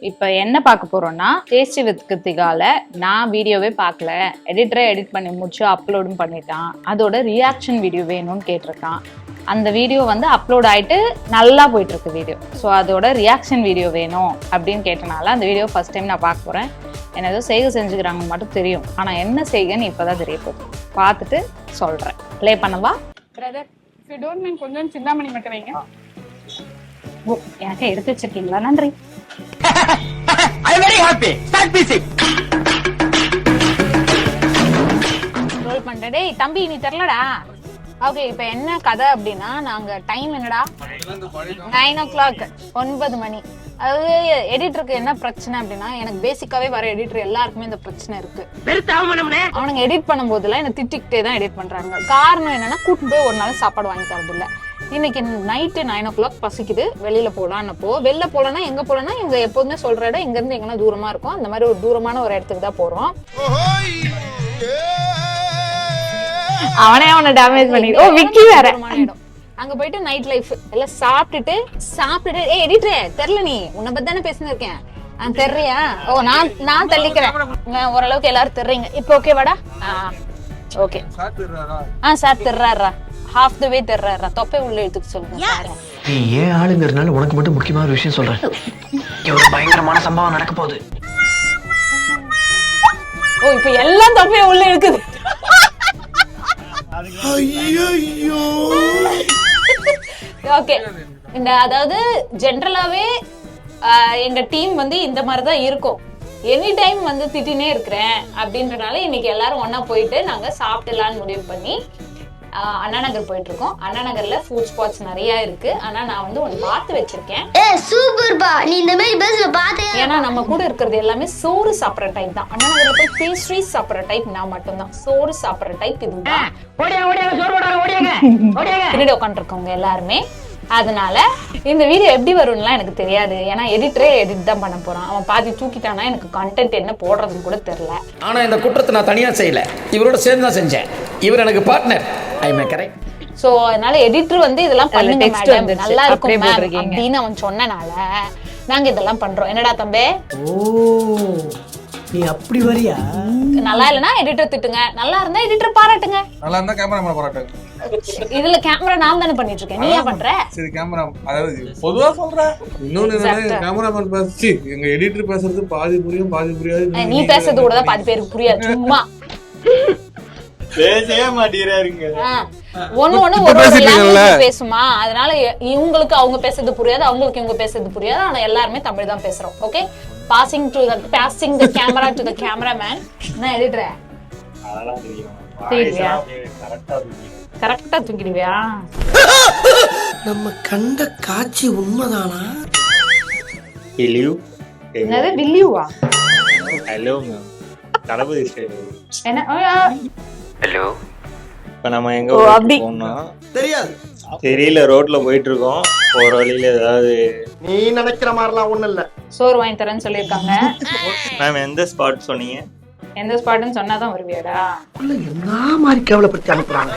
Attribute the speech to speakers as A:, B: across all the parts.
A: இப்போ என்ன பார்க்க போறோம்னா டேஸ்டி வித் கிருத்திகால நான் வீடியோவே பார்க்கல, எடிட்டரை எடிட் பண்ணி முடிச்சு அப்லோடும் பண்ணிட்டான். அதோட ரியாக்ஷன் வீடியோ வேணும்னு கேட்டிருக்கான். அந்த வீடியோ வந்து அப்லோட் ஆகிட்டு நல்லா போயிட்டு இருக்கு வீடியோ. ஸோ அதோட ரியாக்ஷன் வீடியோ வேணும் அப்படின்னு கேட்டனால அந்த வீடியோ ஃபர்ஸ்ட் டைம் நான் பார்க்க போகிறேன். என்ன ஏதோ செய்கை செஞ்சுக்கிறாங்கன்னு மட்டும் தெரியும், ஆனால் என்ன செய்கைன்னு இப்போ தான் தெரிய போகுது. பார்த்துட்டு சொல்கிறேன். ப்ளே பண்ணவா?
B: Brother if you don't mind கொஞ்சம் சிந்தாமணி மட்டும் வைங்க.
A: ஓ, எனக்கு எடுத்து வச்சிருக்கீங்களா? நன்றி.
C: I am very happy. Start music.
A: Roll பண்ணுறேன். டேய் தம்பி, நீ தெரிலடா. ஓகே, இப்போ என்ன கதை அப்படின்னா, நாங்கள் டைம் என்னடா 9 o'clock 9 மணி. அதாவது எடிட்டருக்கு என்ன பிரச்சனை அப்படின்னா, எனக்கு பேசிக்காவே வர எடிட்டர் எல்லாருக்குமே இந்த பிரச்சனை இருக்கு. அவனுங்க எடிட் பண்ணும்போதுலாம் என்ன திட்டிக்கிட்டே தான் எடிட் பண்றாங்க. காரணம் என்னன்னா, கூட்டிட்டு போய் ஒரு நாள் சாப்பாடு வாங்கி தரது இல்ல. இன்னைக்கு நைட்டு 9 o'clock பசிக்குது, வெளியில போலான்னப்போ வெளில போலன்னா எங்க போலன்னா இவங்க எப்போதுமே சொல்ற இடம் இங்க இருந்து எங்கன்னா தூரமா இருக்கும். அந்த மாதிரி ஒரு தூரமான ஒரு இடத்துக்கு தான் போறோம். அவனை டேமேஜ் பண்ணி விக்கி வேற இடம். அங்க போயிட்டு நைட் லைஃப் எல்லாம் சாப்பிட்டுட்டு ஏ எடிட்டரே தெரியல, நீ உன்னை பத்தி தானே பேசினு இருக்கேன், நான் தெரியறியா? ஓ, நான் தள்ளிக்கிறேன். ஓரளவுக்கு எல்லாரும் தெரியறீங்க. இப்போ ஓகே வாடா? ஓகே. சார் தெர்றாரா, ஹாஃப் த வே தெர்றாரா. தொப்பை உள்ள எடுத்துக்க சொல்லுங்க சார்.
D: நீ ஏன் ஆளுங்கிறதுனால உனக்கு மட்டும் முக்கியமான ஒரு விஷயம் சொல்றேன். ஒரு பயங்கரமான சம்பவம் நடக்க போகுது.
A: ஓ, இப்போ எல்லாம் தொப்பையை உள்ள இருக்குது. ஓகே, இந்த அதாவது ஜென்ரலாவே எங்க டீம் வந்து இந்த மாதிரிதான் இருக்கும். எனி டைம் வந்து திட்டினே இருக்கிறேன் அப்படின்றனால இன்னைக்கு எல்லாரும் ஒன்னா போயிட்டு நாங்க சாப்பிடலான்னு முடிவு பண்ணி அண்ணா நகர் போயிட்டு இருக்கோம். அண்ணா நகர்ல ஃபுட் ஸ்பாட்ஸ் நிறைய இருக்கு. ஆனா நான் வந்து ஒன்னு பார்த்து வச்சிருக்கேன். ஏன்னா நம்ம கூட இருக்கிறது எல்லாமே சோறு சாப்பிட்ற டைப் தான். அண்ணா நகர்ல போய் பேஸ்ட்ரி சாப்பிட்ற டைப் நான் மட்டும்தான். சோறு சாப்பிட்ற டைப் இதுதான். பின்னாடி உட்காந்துருக்கவங்க எல்லாருமே. அதனால இந்த வீடியோ எப்படி வரும்லாம் எனக்கு தெரியாது. ஏன்னா எடிட்டரே எடிட் தான் பண்ண போறான். அவன் பாதி தூக்கிட்டானா எனக்கு கண்டென்ட் என்ன போடுறதுன்னு கூட தெரியல.
C: ஆனா இந்த குற்றத்தை நான் தனியா செய்யல, இவரோட சேர்ந்து தான் செஞ்சேன். இவர் எனக்கு பார்ட்னர். ஐ மே கரெக்ட்.
A: சோ அதனால எடிட்டர் வந்து இதெல்லாம் பண்ணுங்க மேடம், நல்லா இருக்கும் மேம் அப்படின்னு அவன் சொன்னனால நாங்க இதெல்லாம் பண்றோம். என்னடா தம்பே?
D: ஓ, நீ அப்படி வரியா?
A: நல்லா இல்லனா எடிட்டர் திட்டுங்க, நல்லா இருந்தா எடிட்டர் பாராட்டுங்க,
E: நல்லா இருந்தா கேமராமேன் பாராட்டுங்க.
A: இதுல கேமரா நான் தானே பண்ணிட்டு இருக்கேன், நீ ஏன் பண்ற?
E: சரி, கேமரா அதாவது பொதுவா சொல்றேன். இன்னொன்னு கேமராமேன் பேசி எங்க எடிட்டர் பேசுறது பாதி புரியும் பாதி புரியாது.
A: நீ பேசுறது கூட தான் பாதி பேருக்கு புரியாது. சும்மா
F: பேசவே மாட்டேங்கிறாருங்க.
A: ஒன்னு ஒரு லாங்குவேஜ் பேசுமா, அதனால இவங்களுக்கு அவங்க பேசுறது புரியாது, அவங்களுக்கு இவங்க பேசுறது புரியாது. ஆனா எல்லாருமே தமிழ் தான் பேசுறோம். Okay, passing the camera to the cameraman. நான் எடிட்டர்
F: அதெல்லாம் தெரியும்.
A: தெரியா? கரெக்டா தூக்கிடுவியா?
D: நம்ம கண்ட காட்சி உண்மைதானா?
A: என்னது பில்லியூவா?
F: ஹலோ மேம், தளபதி ஸ்டைல்
A: என்ன?
D: ஹலோ.
F: இப்ப நம்ம எங்க
A: அப்படி
F: போனோம்னா
D: தெரியாது,
F: தெரியல, ரோட்ல போயிட்டு இருக்கோம். போற வழியில ஏதாவது
D: நீ நினைக்கிற மாதிரிலாம் ஒண்ணும் இல்ல.
A: சோறு வாங்கி தரேன்னு சொல்லியிருக்காங்க.
F: மேம் எந்த ஸ்பாட் சொன்னீங்க?
A: எந்த ஸ்பாட்னு சொன்னாதான் வருவியாடா?
D: என்ன மாதிரி கேவலப்படுத்தி அனுப்புறாங்க.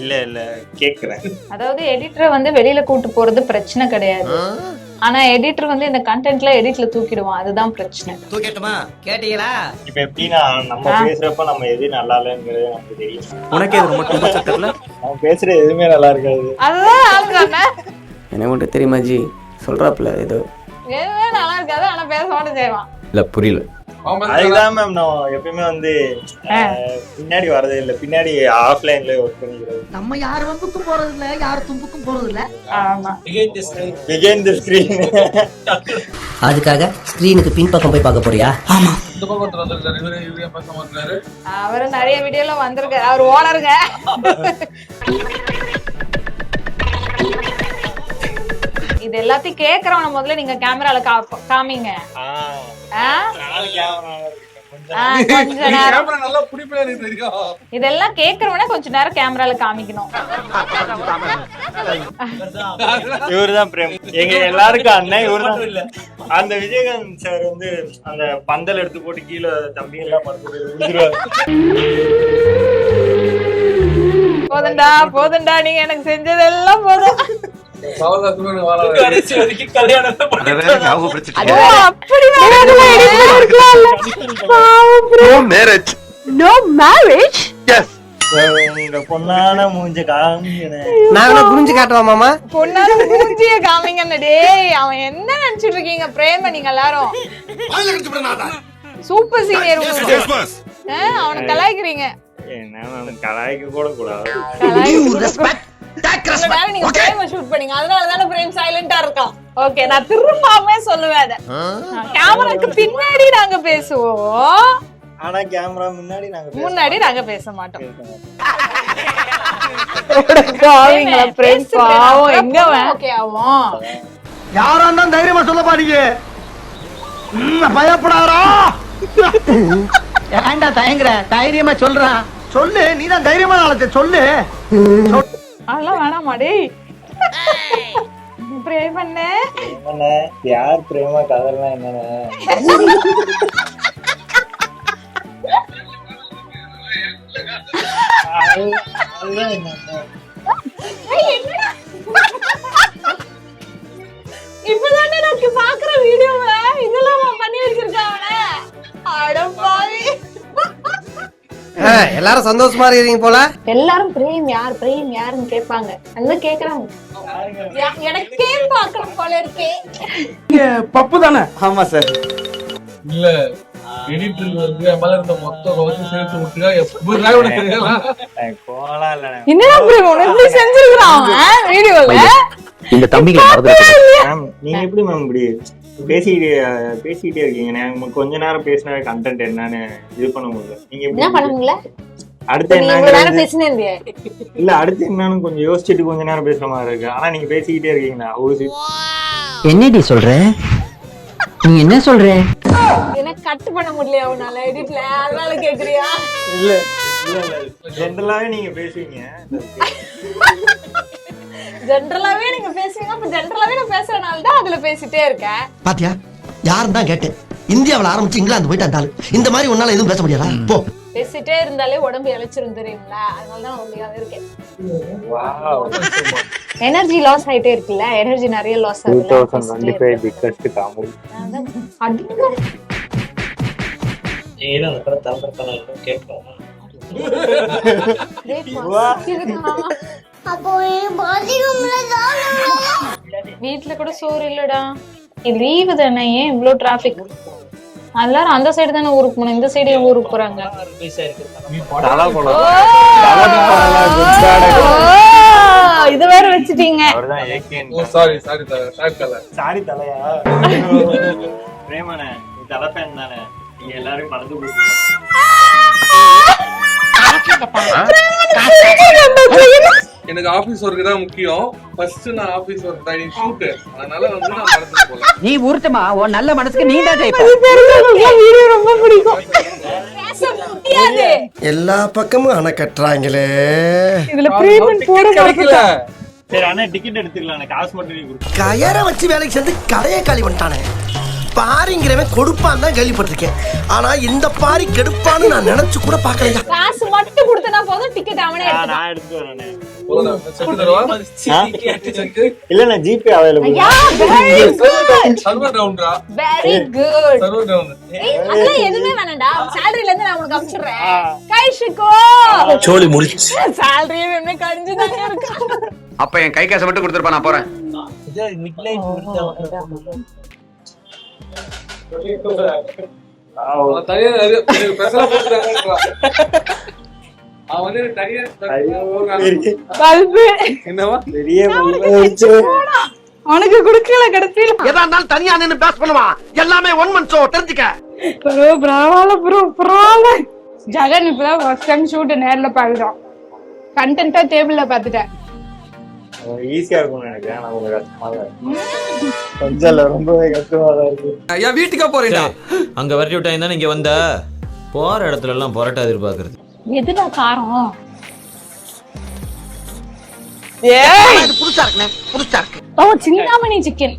F: இல்ல கேக்குறேன்.
A: அதாவது எடிட்டரை வந்து வெளியில கூட்டு போறது பிரச்சனை கிடையாது. ஆனா எடிட்டர் வந்து இந்த கண்டென்ட்ல எடிட்ல தூக்கிடுவான், அதுதான் பிரச்சனை.
D: தூக்கிட்டுமா கேட்டீங்களா?
F: இப்ப எப்படின்னா நம்ம பேசுறப்ப நம்ம எது நல்லா இல்லைங்கிறது நமக்கு தெரியும்.
D: உனக்கே இது மட்டும் தெரியல.
F: நம்ம பேசுறது எதுவுமே நல்லா இருக்காது.
A: அதுதான்
G: என்ன மட்டும் தெரியுமா ஜி சொல்றாப்ல ஏதோ
A: எதுவுமே நல்லா இருக்காது, ஆனா பேச மாட்டேன் செய்வான்.
G: இல்ல புரியல.
F: அதுதான் மேம் நான் எப்பயுமே வந்து பின்னாடி வரதே இல்லை, பின்னாடி ஆஃப்லைன்ல ஒர்க் பண்ணிக்கிறது.
H: நம்ம யார் வம்புக்கும் போறது இல்ல, யார் தும்புக்கும் போறது இல்ல.
A: ஆமா,
F: பிகைண்ட் தி ஸ்கிரீன்.
H: அதுக்காக ஸ்கிரீனுக்கு பின்பக்கம் போய் பார்க்க போறியா? ஆமா,
E: இந்த பக்கத்துல வந்திருக்காரு இவரே பக்கம் வந்தாரு.
A: அவரு நிறைய வீடியோல வந்திருக்காரு, அவர் ஓனருங்க. இது எல்லாத்தையும் கேக்குறவன முதல்ல நீங்க கேமரால காமிங்க. கொஞ்ச நேரம்
E: நல்லா புடிப்பே எனக்கு தெரியும்.
A: இதெல்லாம் கேக்குறவன கொஞ்ச நேரம் கேமரால காமிக்கணும்.
F: இவருதான் பிரேம், எங்க எல்லாருக்கும் அண்ணன் இவருதான். அந்த விஜயகாந்த் சார் வந்து அந்த பந்தல் எடுத்து போட்டு கீழே தம்பி எல்லாம் படுத்து
A: போதுண்டா நீங்க எனக்கு செஞ்சதெல்லாம் போதும்.
E: கல்யாணத்தை
D: மேரேஜ்
I: நோ மேரேஜ்
F: உங்க பொண்ணான மூஞ்ச காமிங்கண்ணே.
H: நான் புரிஞ்சு காட்டுவா மாமா.
A: பொண்ணால மூஞ்சிய காமிங்கன்னு. டேய் அவன் என்ன நினைச்சிட்டு இருக்கீங்க பிரேம நீங்க எல்லாரும்? சூப்பர் சீனியர் அவனை கலாய்க்கிறீங்க.
F: என்ன நான் கலாய்க்க கூட கூடாது.
A: நீங்க பிரேம ஷூட் பண்ணீங்க, அதனாலதானே பிரேம் சைலண்டா இருக்கான். ஓகே, நான் திரும்பாமே சொல்லுவேன் அத. கேமராக்கு பின்னாடி நாங்க பேசுவோம்,
F: ஆனா கேமரா முன்னாடி
A: நாங்க பேச மாட்டோம். பிரேம் பாவம் எங்க ஓகே ஆவும்.
D: யாரா இருந்தா தைரியமா சொல்ல பாருங்க, பயப்படாதா? ஏன்டா தயங்குற? தைரியமா சொல்றான், சொல்லு. நீதான் தைரியமா நாளத்தை சொல்லு.
A: அதெல்லாம் வேணாமா டேய். பிரேம் பண்ண
F: யார் பிரேமா கதர்லாம் என்னன்னு
A: இப்பதானே நான் பாக்குற வீடியோல இதெல்லாம் பண்ணி வச்சிருக்காங்க. அடப்பாவி.
H: எல்லாரும் சந்தோஷமா இருக்கீங்க போல.
A: எல்லாரும் பிரேம் யாருன்னு கேட்பாங்க. அந்த கேக்குறாங்க, எனக்கே பாக்கணும் போல இருக்கே.
D: பப்பு தானே?
G: ஆமா சார்.
E: இல்ல எடிட்டர் வந்து மேல இருந்த மொத்த ரோஸ் சேர்த்து விட்டுங்க. எப்படி
F: கோலா இல்ல
A: என்னடா பிரேம் உனக்கு செஞ்சிருக்கான் வீடியோல?
D: இந்த தம்பிங்க
F: மேம். நீங்க எப்படி மேம் இப்படி பேசிக்கிட்டே இருக்கீங்க? நான் கொஞ்ச நேரம் பேசின கண்டென்ட் என்னன்னு இது பண்ண முடியல. நீங்க
A: என்ன பண்ணுவீங்களா?
F: அடுத்து
A: என்ன பேசினே
F: இல்ல அடுத்து என்னன்னு கொஞ்சம் யோசிச்சுட்டு கொஞ்ச நேரம் பேசுற மாதிரி இருக்கு. ஆனா நீங்க பேசிக்கிட்டே இருக்கீங்களா?
H: என்னடி சொல்ற? நீ என்ன சொல்ற?
A: எனக்கு கட் பண்ண முடியல அவனால எடிட்ல, அதனால கேக்குறியா?
F: இல்ல ஜெனரலாவே நீங்க பேசுவீங்க.
A: ஜெனரலாவே நீங்க பேசுவீங்க. அப்ப ஜெனரலாவே நான் பேசுறனால தான் அதுல பேசிட்டே இருக்கேன்.
H: பாத்தியா? யாரும் தான் கேட்டேன். இந்தியாவுல ஆரம்பிச்சு இங்கிலாந்து போயிட்டு வந்தாலும் இந்த மாதிரி உன்னால எதுவும் பேச முடியாதா? போ.
A: பேசிட்டே இருந்தாலே உடம்பு இழைச்சிரும் தெரியுங்களா? அதனால தான் ஒல்லியாவே இருக்கேன். எனர்ஜி லாஸ் ஆயிட்டே இருக்குல்ல, எனர்ஜி நிறைய லாஸ் ஆகுது.
F: 2025 பிக்கஸ்ட் காமெடி.
A: வீட்டுல கூட சோறு இல்லடா. லீவு தானே, ஏன் இவ்வளவு டிராபிக்? எல்லாரும் அந்த சைடு தானே ஊருக்கு போனோம், இந்த சைடு ஊருக்கு போறாங்க. இது வேற வச்சுட்டீங்க.
F: சாரி தலையா பிரேமனே, தலைப்பேன் தானே, நீங்க எல்லாரும் மறந்து போட்டு.
E: எனக்கு ஆபீஸ் ஒர்க் தான் முக்கியம். ஃபர்ஸ்ட் நான் ஆபீஸ் ஒர்க் தான் ஷூட், அதனால வந்து நான் மறந்து போல.
H: நீ ஊர்த்தமா உன் நல்ல மனசுக்கு நீ தான் ஜெயிப்ப.
A: வீடியோ ரொம்ப பிடிக்கும். பேச முடியாது.
D: எல்லா பக்கமும் அணை கட்டுறாங்களே.
A: இதுல பேமெண்ட் போட
E: கிடைக்கல.
F: சரி அண்ணா டிக்கெட் எடுத்துக்கலாம், காசு மட்டும் நீ கொடு.
D: கயரை வச்சு வேலைக்கு சேர்ந்து கடையை காலி பண்ணிட்டானே. பாரிங்கிறவன் கொடுப்பான் தான் கேள்விப்பட்டிருக்கேன், ஆனா இந்த பாரி கெடுப்பான்னு நான் நினைச்சு கூட பாக்கலையா.
A: காசு மட்டும் கொடுத்தனா போதும், டிக்கெட் அவனே எடுத்துப்பான்.
F: நான் எடுத்து வரேனே.
E: இல்ல
F: நான் ஜிபே அவைலபிள்.
E: சர்வர் டவுன்டா.
A: Very good.
E: Server down.
A: அதெல்லாம் எதுமே வேணாம்டா. salary-ல இருந்து நான் உனக்கு அனுப்பிச்சுறேன். கைஷிகோ
D: சோலி முடிச்சு.
A: salary வேணுமே கடிஞ்சு தானே இருக்கு.
C: அப்ப என் கை காசை மட்டும் கொடுத்துருப்பா, நான் போறேன்.
A: உனக்கு குடுக்கல கடைசியில.
D: எதா இருந்தாலும் தனியா நின்னு பேஸ் பண்ணுவான். எல்லாமே ஒன் மன் ஷோ, தெரிஞ்சுக்க.
B: ஜகன் இப்பதான் ஃபர்ஸ்ட் டைம் ஷூட் நேர்ல பாக்குறோம். கண்டென்ட்டா டேபிள்ல பாத்துட்டேன்.
F: ஈஸியா இருக்கும் எனக்கு, ஆனா கொஞ்சம் கஷ்டமா தான் இருக்கு. கொஞ்சம் இல்ல, ரொம்பவே கஷ்டமா தான் இருக்கு.
C: ஐயா வீட்டுக்கா போறேன்டா. அங்க வரட்டி விட்டாங்க தானே இங்க வந்த. போற இடத்துல எல்லாம் பொரோட்டா எதிர்பார்க்கறது.
A: எதுடா காரம்?
D: புதுசா இருக்குண்ணே, புதுசா இருக்கு.
A: ஓ, சிந்தாமணி சிக்கன்.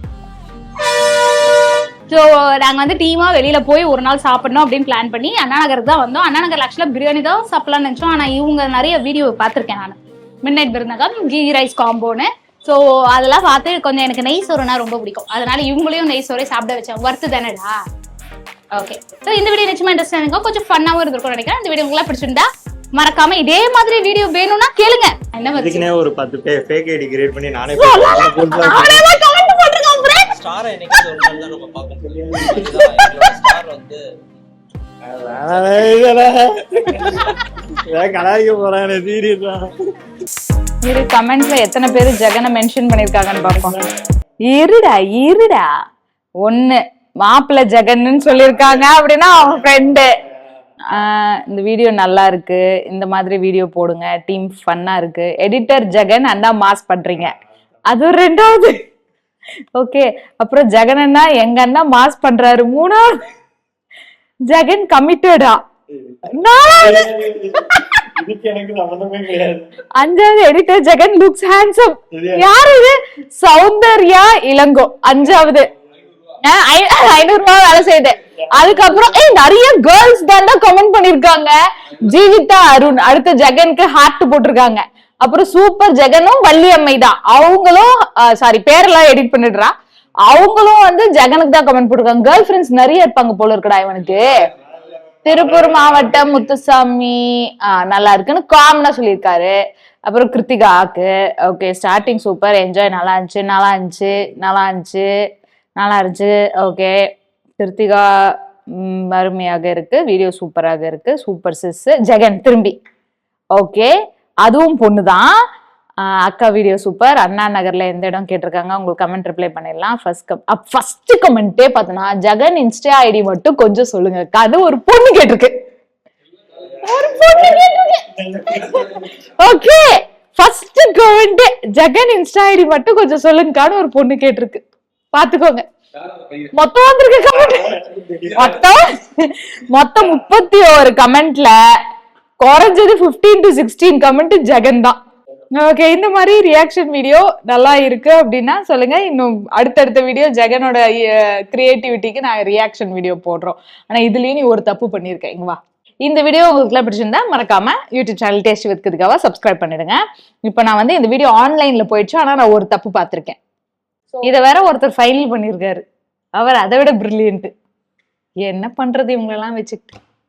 A: ஸோ நாங்கள் வந்து டீமாக வெளியில் போய் ஒரு நாள் சாப்பிடணும் அப்படின்னு பிளான் பண்ணி அண்ணா நகருக்கு தான் வந்தோம். அண்ணா நகர் ஆக்சுவலாக பிரியாணி தான் சாப்பிடலாம்னு நினச்சோம். ஆனால் இவங்க நிறைய வீடியோ பார்த்துருக்கேன் நான், mid night விருந்தகம், key rice காம்போன்னு. So அதெல்லாம் பார்த்து கொஞ்சம் எனக்கு நெய் சோறுனா ரொம்ப பிடிக்கும். அதனால இவங்களையும் நெய் சோறே சாப்பிட வச்சேன். வறுத்து தானேடா,
J: ஓகே ஸோ இந்த வீடியோ நிச்சயமா இன்ட்ரெஸ்டாக இருக்கும், கொஞ்சம் ஃபன்னாகவும் இருந்திருக்கும் நினைக்கிறேன். இந்த வீடியோ உங்களுக்கு பிடிச்சிருந்தா மறக்காம இதே மாதிரி வீடியோ வேணும்னா கேளுங்க. என்ன
F: இதுக்குனே ஒரு 10 ஃபேக் ஐடி கிரியேட் பண்ணி நானே
J: கமெண்ட் போட்டுருக்கோம் ஃப்ரெண்ட்.
K: ஸ்டார் என்னைக்கு ஒரு நாள் தான் நம்ம பார்க்க முடியும். ஸ்டார் வந்து
F: கலாய்க்க போறாங்க சீரியஸா.
B: இரு கமெண்ட்ல எத்தனை பேர் ஜெகனை மென்ஷன் பண்ணிருக்காங்கன்னு பார்ப்போம். இருடா ஒண்ணு மாப்பிள்ள ஜெகன்னு சொல்லியிருக்காங்க அப்படின்னா அவங்க ஃப்ரெண்டு. இந்த வீடியோ நல்லா இருக்கு, இந்த மாதிரி வீடியோ போடுங்க, டீம் ஃபன்னா இருக்கு, எடிட்டர் ஜெகன் அண்ணா மாஸ் பண்றீங்க, அது ஒரு 2வது. ஓகே, அப்புறம் ஜெகன் அண்ணா எங்க அண்ணா மாஸ் பண்றாரு. 3வது ஜெகன் கமிட்டடா. 4வது 5வது எடிட்டர் ஜெகன் லுக்ஸ் ஹேண்ட்சம். யாரு இது? சௌந்தர்யா இளங்கோ. 5வது 500 ரூபாய் வேலை செய்யுது. அதுக்கப்புறம் நிறைய கேர்ள்ஸ் தான் கமெண்ட் பண்ணிருக்காங்க. ஜீவிதா அருண் அடுத்த ஜெகனுக்கு ஹார்ட் போட்டிருக்காங்க. அப்புறம் சூப்பர் ஜெகனும் வள்ளி அம்மை தான், அவங்களும் சாரி பேரெல்லாம் எடிட் பண்ணிடுறா, அவங்களும் வந்து ஜெகனுக்கு தான் கமெண்ட் போட்டிருக்காங்க. கேர்ள் ஃப்ரெண்ட்ஸ் நிறைய இருப்பாங்க போல இருக்குடா இவனுக்கு. திருப்பூர் மாவட்டம் முத்துசாமி நல்லா இருக்குன்னு காமனா சொல்லியிருக்காரு. அப்புறம் கிருத்திகாக்கு ஓகே ஸ்டார்டிங் சூப்பர், என்ஜாய், நல்லா இருந்துச்சு. ஓகே கிருத்திகா அருமையாக இருக்கு, வீடியோ சூப்பராக இருக்கு, சூப்பர் சிஸ். ஜெகன் திரும்பி ஓகே, அதுவும் பொண்ணுதான். அக்கா வீடியோ சூப்பர். அண்ணா நகர்ல எந்த இடம் கேட்டிருக்காங்க, உங்களுக்கு கமெண்ட் ரிப்ளை பண்ணிடலாம். ஃபர்ஸ்ட் கமெண்டே பார்த்தோன்னா ஜெகன் இன்ஸ்டா ஐடி மட்டும் கொஞ்சம் சொல்லுங்க, அது ஒரு பொண்ணு கேட்டிருக்கு. Okay first comment Jagan Insta ID மட்டும் கொஞ்சம் சொல்லுங்கன்னு ஒரு பொண்ணு கேட்டிருக்கு, பாத்துக்கோங்க. மொத்தம் வந்திருக்கு கமெண்ட், மொத்தம் 31 கமெண்ட்ல குறைஞ்சது 15 to 16 கமெண்ட் ஜெகன் தான். ஓகே, இந்த மாதிரி ரியாக்ஷன் வீடியோ நல்லா இருக்கு அப்படின்னா சொல்லுங்க. இன்னும் அடுத்தடுத்த வீடியோ ஜெகனோட கிரியேட்டிவிட்டிக்கு நான் ரியாக்ஷன் வீடியோ போடுறோம். ஆனா இதுலயும் நீ ஒரு தப்பு பண்ணிருக்க, இங்க வா. இந்த வீடியோ உங்களுக்கு பிடிச்சிருந்தா மறக்காம யூடியூப் சேனல் டேஸ்ட் வித்காக சப்ஸ்கிரைப் பண்ணிடுங்க. இப்போ நான் வந்து இந்த வீடியோ ஆன்லைன்ல போயிடுச்சு, ஆனா நான் ஒரு தப்பு பார்த்திருக்கேன். இத வேற ஒருத்தர் ஃபைனல் பண்ணிருக்காரு, அவர் அதை விட பிரில்லியன்ட். என்ன பண்றது இவங்களெல்லாம் வச்சுக்கிட்டு.